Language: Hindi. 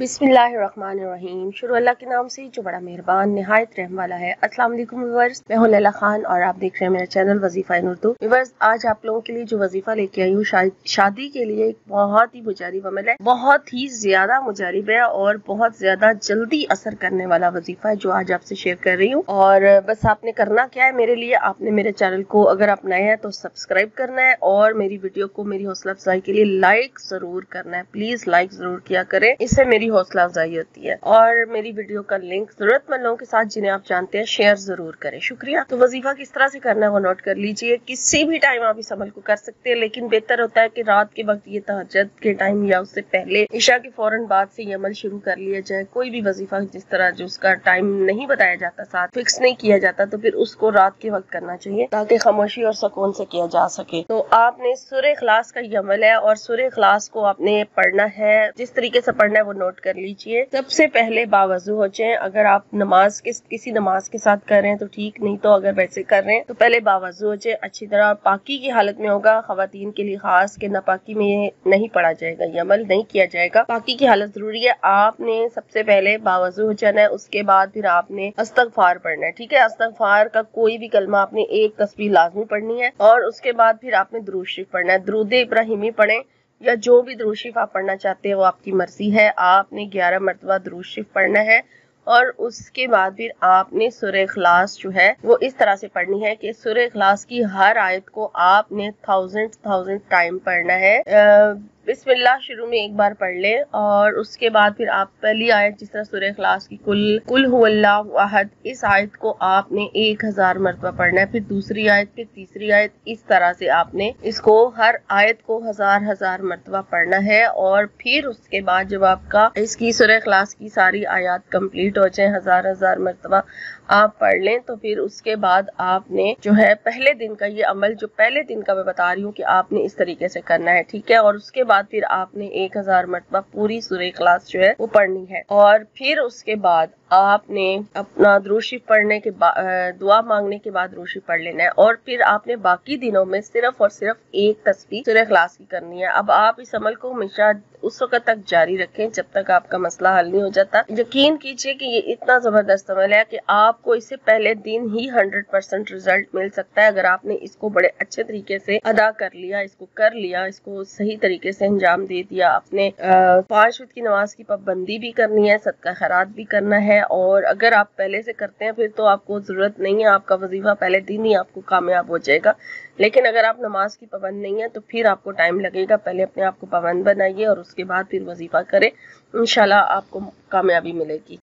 बिस्मिल्लाहिर्रहमानिर्रहीम। शुरू अल्लाह के नाम से जो बड़ा मेहरबान निहायत रहम वाला है। अस्सलाम वालेकुम व्यूअर्स, मैं हूं लैला खान और आप देख रहे हैं मेरा चैनल वजीफा इन उर्दू। व्यूअर्स, आज आप लोगों के लिए जो वजीफा लेके आई हूँ शादी के लिए एक बहुत ही मुजारिब अमल है, बहुत ही ज्यादा मुजारिब है और बहुत ज्यादा जल्दी असर करने वाला वजीफा है जो आज आपसे शेयर कर रही हूँ। और बस आपने करना क्या है मेरे लिए, आपने मेरे चैनल को अगर आप नए हैं तो सब्सक्राइब करना है और मेरी वीडियो को मेरी हौसला अफजाई के लिए लाइक जरूर करना है। प्लीज लाइक जरूर किया करें, इससे मेरी हौसला अफजाई होती है। और मेरी वीडियो का लिंक जरूरतमंद लोगों के साथ जिन्हें आप जानते हैं शेयर जरूर करें। शुक्रिया। तो वजीफा किस तरह से करना है वो नोट कर लीजिए। किसी भी टाइम आप इस अमल को कर सकते हैं, लेकिन बेहतर होता है कि रात के वक्त, ये तहज्जुद के टाइम या उससे पहले, इशा के फौरन बाद से ये अमल शुरू कर लिया जाए। कोई भी वजीफा जिस तरह जो उसका टाइम नहीं बताया जाता, साथ फिक्स नहीं किया जाता, तो फिर उसको रात के वक्त करना चाहिए ताकि खामोशी और सुकून से किया जा सके। तो आपने सूरह इखलास का ये अमल है और सूरह इखलास को आपने पढ़ना है। जिस तरीके से पढ़ना है वो नोट कर लीजिए। सबसे पहले बावजू हो जाए। अगर आप नमाज किसी नमाज के साथ कर रहे हैं तो ठीक, नहीं तो अगर वैसे कर रहे हैं तो पहले बावजू हो जाए। अच्छी तरह पाकी की हालत में होगा, खवातीन के लिए खास के नापाकी में नहीं पढ़ा जाएगा, ये अमल नहीं किया जाएगा। पाकी की हालत जरूरी है। आपने सबसे पहले बावजू हो जाना है, उसके बाद फिर आपने इस्तगफार पढ़ना है। ठीक है, इस्तगफार का कोई भी कलमा आपने एक तस्बीह लाजमी पढ़नी है और उसके बाद फिर आपने दुरूद शरीफ पढ़ना है। दुरूद इब्राहिमी पढ़ें या जो भी दुरूद शरीफ आप पढ़ना चाहते हैं वो आपकी मर्जी है। आपने 11 मरतबा दुरूद शरीफ पढ़ना है और उसके बाद फिर आपने सूरह इखलास जो है वो इस तरह से पढ़नी है कि सूरह इखलास की हर आयत को आपने थाउजेंड टाइम पढ़ना है। बिस्मिल्लाह शुरू में एक बार पढ़ ले और उसके बाद फिर आप पहली आयत जिस तरह सूरह इखलास की कुल हुवल्लाहु अहद, इस आयत को आपने 1000 मरतबा पढ़ना है। फिर दूसरी आयत, फिर तीसरी आयत, इस तरह से आपने इसको हर आयत को हजार मरतबा पढ़ना है। और फिर उसके बाद जब आपका इसकी सूरह इखलास की सारी आयत कंप्लीट हो जाए, हजार मरतबा आप पढ़ लें, तो फिर उसके बाद आपने जो है पहले दिन का ये अमल, जो पहले दिन का मैं बता रही हूँ कि आपने इस तरीके से करना है। ठीक है, और उसके बाद फिर आपने 1000 मरतबा पूरी सूरह इखलास जो है वो पढ़नी है। और फिर उसके बाद आपने अपना दुरूद शरीफ पढ़ने के बाद, दुआ मांगने के बाद दुरूद शरीफ पढ़ लेना है। और फिर आपने बाकी दिनों में सिर्फ और सिर्फ एक तस्बीह सूरह इखलास की करनी है। अब आप इस अमल को हमेशा उस वक्त तक जारी रखें जब तक आपका मसला हल नहीं हो जाता। यकीन कीजिए कि ये इतना जबरदस्त अमल है कि आपको इससे पहले दिन ही 100% रिजल्ट मिल सकता है अगर आपने इसको बड़े अच्छे तरीके से अदा कर लिया, इसको कर लिया, इसको सही तरीके से अंजाम दे दिया। आपने 5 वक्त की नमाज की पाबंदी भी करनी है, सदका खैरात भी करना है। और अगर आप पहले से करते हैं फिर तो आपको जरूरत नहीं है, आपका वजीफा पहले दिन ही आपको कामयाब हो जाएगा। लेकिन अगर आप नमाज की पाबंद नहीं है तो फिर आपको टाइम लगेगा। पहले अपने आप को पाबंद बनाइए और उसके बाद फिर वजीफा करें, इंशाल्लाह आपको कामयाबी मिलेगी।